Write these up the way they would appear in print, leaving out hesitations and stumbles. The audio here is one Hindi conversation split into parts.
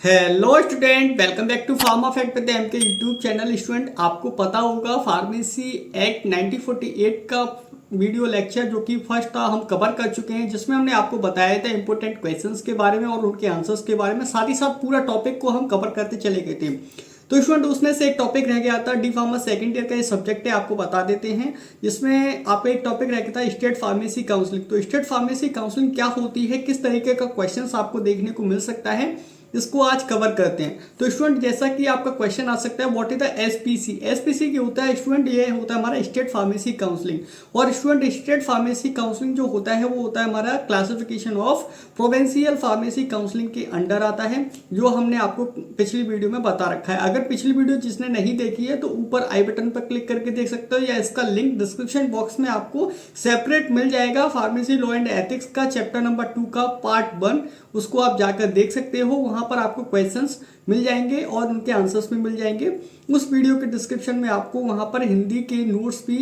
Hello student, welcome back to pharma fact with M K YouTube channel. Student, आपको पता होगा फार्मेसी एक्ट 1948 का वीडियो लेक्चर जो कि फर्स्ट था हम कवर कर चुके हैं, जिसमें हमने आपको बताया था इंपॉर्टेंट क्वेश्चंस के बारे में और उनके आंसर्स के बारे में। साथ ही साथ पूरा टॉपिक को हम कवर करते चले गए थे। तो स्टूडेंट, उसमें से एक टॉपिक रह गया था, डी फार्मा सेकेंड ईयर का ये सब्जेक्ट है, आपको बता देते हैं। जिसमें आपका एक टॉपिक रह गया था स्टेट फार्मेसी काउंसलिंग। तो स्टेट फार्मेसी काउंसलिंग क्या होती है, किस तरीके का क्वेश्चंस आपको देखने को मिल सकता है, इसको आज कवर करते हैं। तो स्टूडेंट, जैसा कि आपका क्वेश्चन आ सकता है, what is the SPC. SPC क्या होता है स्टूडेंट, ये होता है हमारा स्टेट फार्मेसी काउंसलिंग। और स्टूडेंट, स्टेट फार्मेसी काउंसलिंग जो होता है वो होता है हमारा classification of provincial pharmacy counselling के अंडर आता है, जो हमने आपको पिछली वीडियो में बता रखा है। अगर पिछली वीडियो जिसने नहीं देखी है तो ऊपर आई बटन पर क्लिक करके देख सकते हो, या इसका लिंक डिस्क्रिप्शन बॉक्स में आपको सेपरेट मिल जाएगा। फार्मेसी लॉ एंड एथिक्स का चैप्टर नंबर 2 का पार्ट 1, उसको आप जाकर देख सकते हो। वहां पर आपको क्वेश्चंस मिल जाएंगे और उनके आंसर्स भी मिल जाएंगे। उस वीडियो के डिस्क्रिप्शन में आपको वहां पर हिंदी के नोट्स भी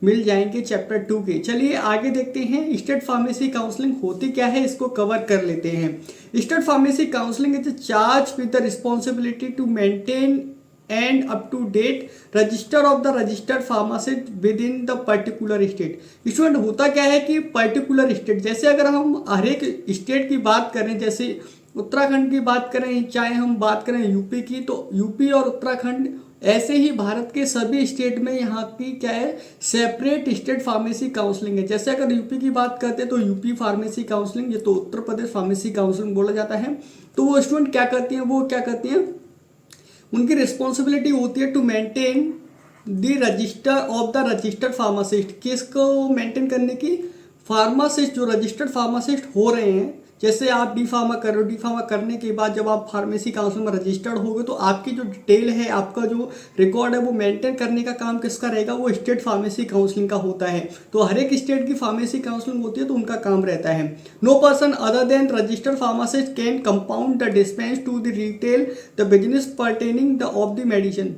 मिल जाएंगे चैप्टर 2 के। चलिए आगे देखते हैं, स्टेट फार्मेसी काउंसलिंग होती क्या है, इसको कवर कर लेते हैं। State pharmacy counselling is charge with the responsibility to maintain and up to date register of the registered pharmacist within the particular state. Student, होता क्या है कि पर्टिकुलर स्टेट, जैसे अगर हम हर एक स्टेट की बात करें, जैसे उत्तराखंड की बात करें, चाहे हम बात करें यूपी की, तो यूपी और उत्तराखंड, ऐसे ही भारत के सभी स्टेट में यहाँ की क्या है, सेपरेट स्टेट फार्मेसी काउंसलिंग है। जैसे अगर यूपी की बात करते हैं तो यूपी फार्मेसी काउंसलिंग, ये तो उत्तर प्रदेश फार्मेसी काउंसलिंग बोला जाता है। तो वो स्टूडेंट क्या करती हैं, वो क्या करती हैं, उनकी रिस्पॉन्सिबिलिटी होती है to maintain the register of the registered pharmacist. किसको मेंटेन करने की, फार्मासिस्ट जो रजिस्टर्ड फार्मासिस्ट हो रहे हैं। जैसे आप डी फार्मा कर रहे हो, डी फार्मा करने के बाद जब आप फार्मेसी काउंसिल में रजिस्टर्ड होगे तो आपकी जो डिटेल है, आपका जो रिकॉर्ड है, वो मेंटेन करने का काम किसका रहेगा, वो स्टेट फार्मेसी काउंसिलिंग का होता है। तो हर एक स्टेट की फार्मेसी काउंसिलिंग होती है तो उनका काम रहता है। No person other than registered pharmacist can compound the dispense to the retail the business pertaining the of the medicine.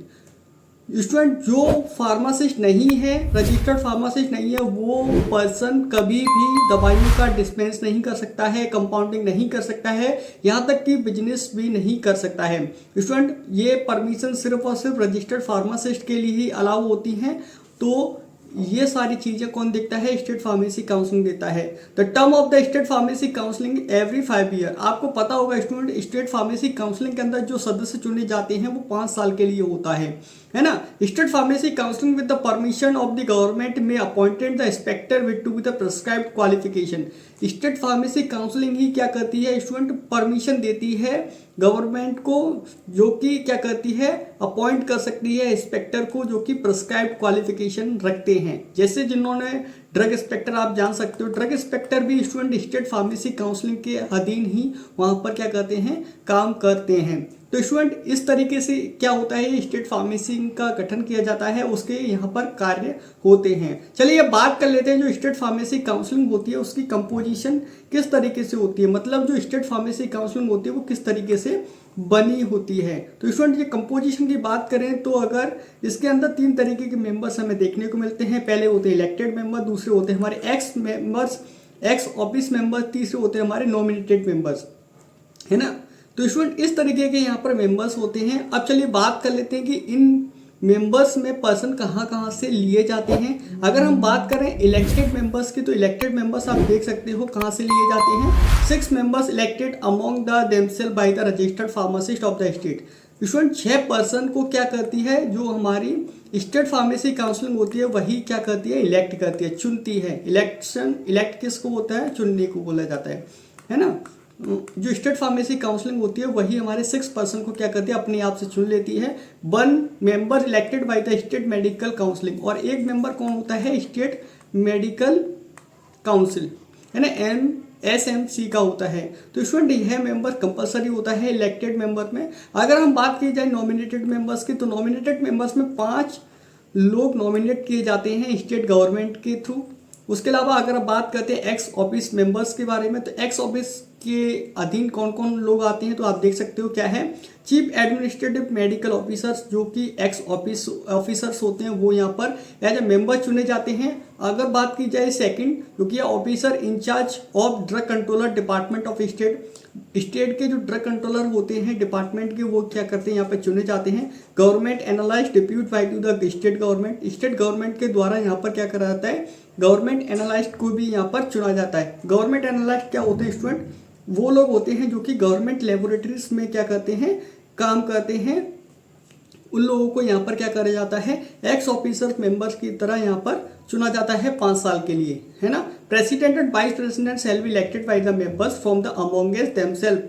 Student, जो फार्मासिस्ट नहीं है, रजिस्टर्ड फार्मासिस्ट नहीं है, वो पर्सन कभी भी दवाइयों का डिस्पेंस नहीं कर सकता है, कंपाउंडिंग नहीं कर सकता है, यहाँ तक कि बिजनेस भी नहीं कर सकता है। स्टूडेंट, ये परमिशन सिर्फ और सिर्फ रजिस्टर्ड फार्मासिस्ट के लिए ही अलाउ होती हैं। तो ये सारी चीजें कौन देखता है, स्टेट फार्मेसी काउंसलिंग देता है। The term of the state pharmacy counselling every 5 year. आपको पता होगा स्टूडेंट, स्टेट फार्मेसी काउंसलिंग के अंदर जो सदस्य चुने जाते हैं वो 5 साल के लिए होता है ना। State pharmacy counselling with the permission of the government may appointed the inspector with to the prescribed qualification. State pharmacy counselling ही क्या करती है स्टूडेंट, परमिशन देती है गवर्नमेंट को, जो कि क्या करती है, अपॉइंट कर सकती है इंस्पेक्टर को, जो कि प्रिस्क्राइब्ड क्वालिफिकेशन रखते हैं। जैसे जिन्होंने ड्रग इंस्पेक्टर, आप जान सकते हो, ड्रग इंस्पेक्टर भी स्टूडेंट स्टेट फार्मेसी काउंसलिंग के अधीन ही वहां पर क्या करते हैं, काम करते हैं। तो स्टूडेंट, इस तरीके से क्या होता है, स्टेट फार्मेसी का गठन किया जाता है, उसके यहाँ पर कार्य होते हैं। चलिए अब बात कर लेते हैं, जो स्टेट फार्मेसी काउंसलिंग होती है उसकी कंपोजिशन किस तरीके से होती है, मतलब जो स्टेट फार्मेसी काउंसलिंग होती है वो किस तरीके से बनी होती है। तो स्टूडेंट, ये कंपोजिशन की बात करें तो अगर इसके अंदर 3 तरीके के मेंबर्स हमें देखने को मिलते हैं। पहले होते हैं इलेक्टेड मेंबर, दूसरे होते हैं हमारे x members, x office member, तीसरे होते हैं हमारे नॉमिनेटेड मेंबर्स, है ना। तो स्टूडेंट, इस तरीके के यहाँ पर मेंबर्स होते हैं। अब चलिए बात कर लेते हैं कि इन मेंबर्स में पर्सन कहाँ कहाँ से लिए जाते हैं। अगर हम बात करें इलेक्टेड मेंबर्स की, तो इलेक्टेड मेंबर्स आप देख सकते हो कहाँ से लिए जाते हैं। 6 members elected among the themself by the registered pharmacist of the state. Student, 6 person को क्या करती है, जो हमारी स्टेट फार्मेसी काउंसलिंग होती है वही क्या करती है, इलेक्ट करती है, चुनती है। इलेक्शन, इलेक्ट किसको होता है, चुनने को बोला जाता है ना। जो स्टेट फार्मेसी काउंसलिंग होती है वही हमारे 6 पर्सन को क्या करती है, अपने आप से चुन लेती है। 1 member elected by the state medical counselling, और 1 मेंबर कौन होता है, स्टेट मेडिकल काउंसिल, है ना, SMC का होता है। तो स्टूडेंट, यह मेंबर कंपलसरी होता है इलेक्टेड मेंबर में। अगर हम बात की जाए नॉमिनेटेड मेंबर्स की, तो नॉमिनेटेड मेंबर्स में 5 लोग नॉमिनेट किए जाते हैं स्टेट गवर्नमेंट के थ्रू। उसके अलावा अगर आप बात करते हैं एक्स ऑफिस मेंबर्स के बारे में, तो एक्स ऑफिस के अधीन कौन कौन लोग आते हैं, तो आप देख सकते हो क्या है, चीफ एडमिनिस्ट्रेटिव मेडिकल ऑफिसर्स जो कि एक्स ऑफिसर्स होते हैं वो यहाँ पर एज ए मेंबर चुने जाते हैं। अगर बात की जाए सेकंड, जो कि officer in charge of drug controller department of state के जो ड्रग कंट्रोलर होते हैं डिपार्टमेंट के, वो क्या करते हैं यहाँ पर चुने जाते हैं। Government analyse depute by two the state government के द्वारा यहाँ पर क्या करा जाता है, गवर्नमेंट एनालाइस्ट को भी यहाँ पर चुना जाता है। गवर्नमेंट एनालाइस्ट क्या होते हैं स्टूडेंट, वो लोग होते हैं जो कि गवर्नमेंट लेबोरेटरीज में क्या करते हैं, काम करते हैं। उन लोगों को यहाँ पर क्या करा जाता है, एक्स ऑफिसर मेंबर्स की तरह यहाँ पर चुना जाता है 5 साल के लिए, है ना। President and vice president shall be elected by the members from the amongst themself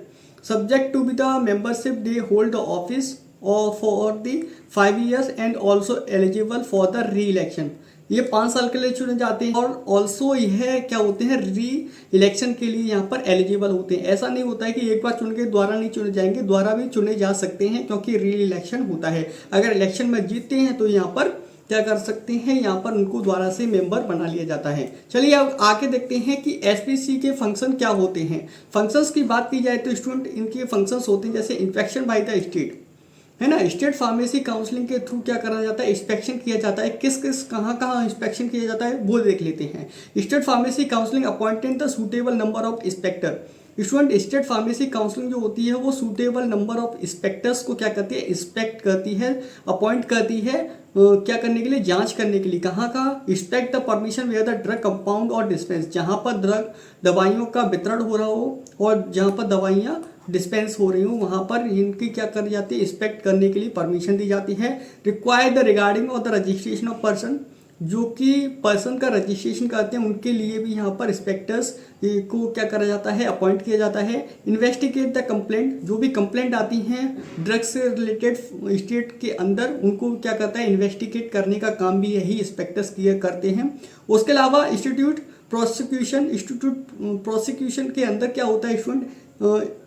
subject to be the membership they hold the office for the 5 years and also eligible for the re election. ये 5 साल के लिए चुने जाते हैं और ऑल्सो यह क्या होते हैं, री इलेक्शन के लिए यहाँ पर एलिजिबल होते हैं। ऐसा नहीं होता है कि एक बार चुन के दोबारा नहीं चुने जाएंगे, दोबारा भी चुने जा सकते हैं क्योंकि री इलेक्शन होता है। अगर इलेक्शन में जीतते हैं तो यहाँ पर क्या कर सकते हैं, यहाँ पर उनको दोबारा से मेंबर बना लिया जाता है। चलिए अब आके देखते हैं कि एसपीसी के फंक्शन क्या होते हैं। फंक्शंस की बात की जाए तो स्टूडेंट इनके फंक्शंस होते हैं जैसे इंस्पेक्शन बाय द स्टेट, है ना। स्टेट फार्मेसी काउंसलिंग के थ्रू क्या करा जाता है, इंस्पेक्शन किया जाता है। किस किस कहाँ कहाँ इंस्पेक्शन किया जाता है वो देख लेते हैं। State pharmacy counselling appointed the suitable number of inspector. Student state pharmacy counselling जो होती है वो सूटेबल नंबर ऑफ इंस्पेक्टर्स को क्या करती है, इंस्पेक्ट करती है, अपॉइंट करती है, क्या करने के लिए, जांच करने के लिए। कहाँ का, inspect the permission where the drug compound और डिस्पेंस, जहाँ पर ड्रग दवाइयों का वितरण हो रहा हो और जहाँ पर दवाइयाँ डिस्पेंस हो रही हो वहाँ पर इनकी क्या करी जाती है, इंस्पेक्ट करने के लिए परमिशन दी जाती है। Require the regarding of the registration of person, जो कि पर्सन का रजिस्ट्रेशन करते हैं उनके लिए भी यहाँ पर इंस्पेक्टर्स को क्या करा जाता है, अपॉइंट किया जाता है। इन्वेस्टिगेट द कंप्लेंट, जो भी कंप्लेंट आती हैं ड्रग्स से रिलेटेड स्टेट के अंदर, उनको क्या करता है, इन्वेस्टिगेट करने का काम भी यही इंस्पेक्टर्स किया करते हैं। उसके अलावा इंस्टीट्यूट प्रोसिक्यूशन के अंदर क्या होता है स्टूडेंट,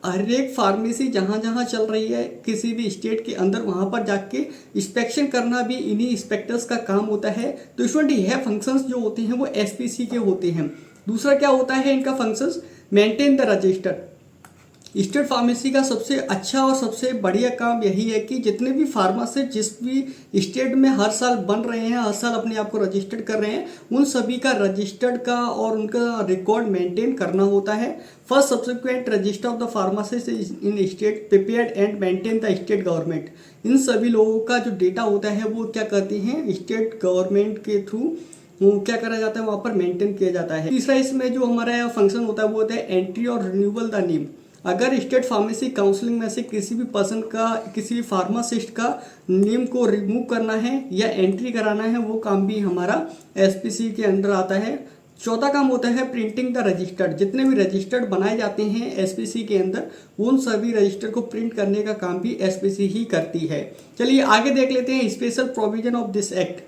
हर एक फार्मेसी जहाँ जहाँ चल रही है किसी भी स्टेट के अंदर, वहाँ पर जाके इंस्पेक्शन करना भी इन्हीं इंस्पेक्टर्स का काम होता है। तो स्टूडेंट यह फंक्शंस जो होते हैं वो एसपीसी के होते हैं। दूसरा क्या होता है इनका functions, maintain the register. State pharmacy का सबसे अच्छा और सबसे बढ़िया काम यही है कि जितने भी फार्मासिस्ट जिस भी स्टेट में हर साल बन रहे हैं, हर साल अपने आप को रजिस्टर्ड कर रहे हैं, उन सभी का रजिस्टर्ड का और उनका रिकॉर्ड मेंटेन करना होता है। First subsequent register of the pharmacist in state prepared and maintain the state government. इन सभी लोगों का जो डेटा होता है वो क्या करती हैं, स्टेट गवर्नमेंट के थ्रू क्या करा जाता है, वहाँ पर मेंटेन किया जाता है। तीसरा इसमें जो हमारा फंक्शन होता है वो होता है एंट्री और रिन्यूअल द नेम। अगर स्टेट फार्मेसी काउंसलिंग में से किसी भी पर्सन का, किसी भी फार्मासिस्ट का नेम को रिमूव करना है या एंट्री कराना है, वो काम भी हमारा एसपीसी के अंडर आता है। चौथा काम होता है प्रिंटिंग द रजिस्टर्ड। जितने भी रजिस्टर्ड बनाए जाते हैं एसपीसी के अंदर, उन सभी रजिस्टर को प्रिंट करने का काम भी एसपीसी ही करती है। चलिए आगे देख लेते हैं special provision of this act.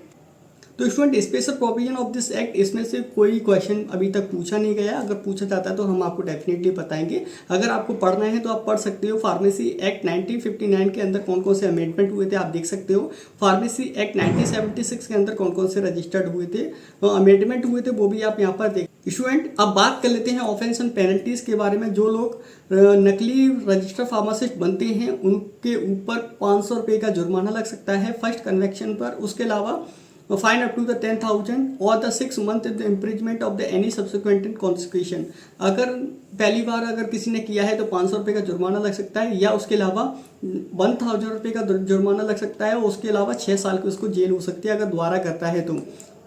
तो student special provision of this act, इसमें से कोई क्वेश्चन अभी तक पूछा नहीं गया। अगर पूछा जाता है तो हम आपको डेफिनेटली बताएंगे। अगर आपको पढ़ना है तो आप पढ़ सकते हो। फार्मेसी एक्ट 1959 के अंदर कौन कौन से अमेंडमेंट हुए थे आप देख सकते हो। फार्मेसी एक्ट 1976 के अंदर कौन कौन से रजिस्टर्ड हुए थे, अमेंडमेंट हुए थे, वो भी आप यहाँ पर देख। स्टूडेंट अब बात कर लेते हैं ऑफेंस एंड पेनल्टीज के बारे में। जो लोग नकली रजिस्टर फार्मासिस्ट बनते हैं उनके ऊपर 500 रुपये का जुर्माना लग सकता है फर्स्ट कन्वेक्शन पर। उसके अलावा फाइन अप टू द 10,000 और the 6 month imprisonment of the any subsequent conviction. अगर पहली बार अगर किसी ने किया है तो 500 रुपये का जुर्माना लग सकता है, या उसके अलावा 1,000 रुपये का जुर्माना लग सकता है, और उसके अलावा 6 साल की उसको जेल हो सकती है अगर दोबारा करता है तो।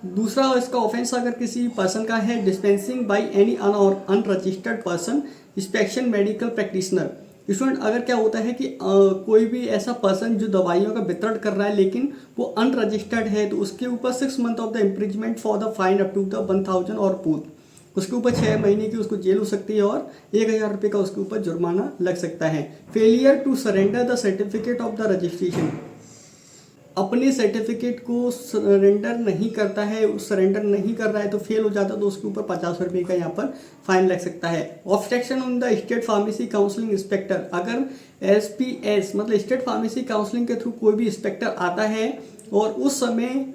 दूसरा इसका ऑफेंस अगर किसी पर्सन का है, dispensing by any unregistered person inspection medical practitioner. Student अगर क्या होता है कि कोई भी ऐसा पर्सन जो दवाइयों का वितरण कर रहा है लेकिन वो अनरजिस्टर्ड है, तो उसके ऊपर 6 month of the imprisonment for the fine up to the 1,000 और बोथ। उसके ऊपर 6 महीने की उसको जेल हो सकती है और 1,000 रुपये का उसके ऊपर जुर्माना लग सकता है। Failure to surrender the certificate of the registration, अपने सर्टिफिकेट को सरेंडर नहीं करता है, सरेंडर नहीं कर रहा है तो फेल हो जाता है, तो उसके ऊपर 50 रुपये का यहाँ पर फाइन लग सकता है। Obstruction on the state pharmacy counselling inspector, अगर एसपीएस मतलब स्टेट फार्मेसी काउंसलिंग के थ्रू कोई भी इंस्पेक्टर आता है और उस समय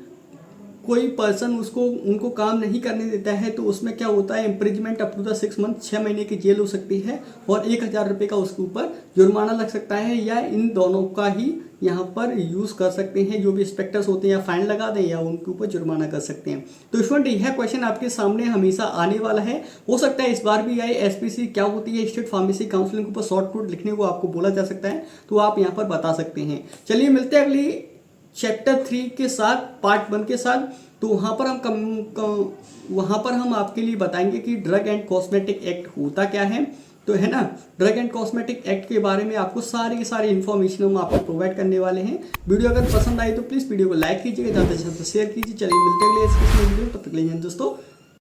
कोई पर्सन उसको उनको काम नहीं करने देता है तो उसमें क्या होता है, imprisonment up to the 6 month, 6 महीने की जेल हो सकती है और 1,000 रुपये का उसके ऊपर जुर्माना लग सकता है, या इन दोनों का ही यहाँ पर यूज़ कर सकते हैं। जो भी इंस्पेक्टर्स होते हैं या फाइन लगा दें या उनके ऊपर जुर्माना कर सकते हैं। तो स्टूडेंट यह क्वेश्चन आपके सामने हमेशा आने वाला है, हो सकता है इस बार भी आए। एसपीसी क्या होती है, स्टेट फार्मेसी काउंसिल के ऊपर शॉर्ट कोड लिखने को आपको बोला जा सकता है, तो आप यहाँ पर बता सकते हैं। चलिए मिलते हैं अगली चैप्टर 3 के साथ, पार्ट 1 के साथ। तो वहाँ पर हम आपके लिए बताएंगे कि ड्रग एंड कॉस्मेटिक एक्ट होता क्या है, तो है ना। ड्रग एंड कॉस्मेटिक एक्ट के बारे में आपको सारी की सारी इन्फॉर्मेशन हम आपको प्रोवाइड करने वाले हैं। वीडियो अगर पसंद आई तो प्लीज़ वीडियो को लाइक कीजिएगा, ज़्यादा से ज़्यादा शेयर कीजिए। चलिए मिलते हैं अगले वीडियो, तब तक के लिए दोस्तों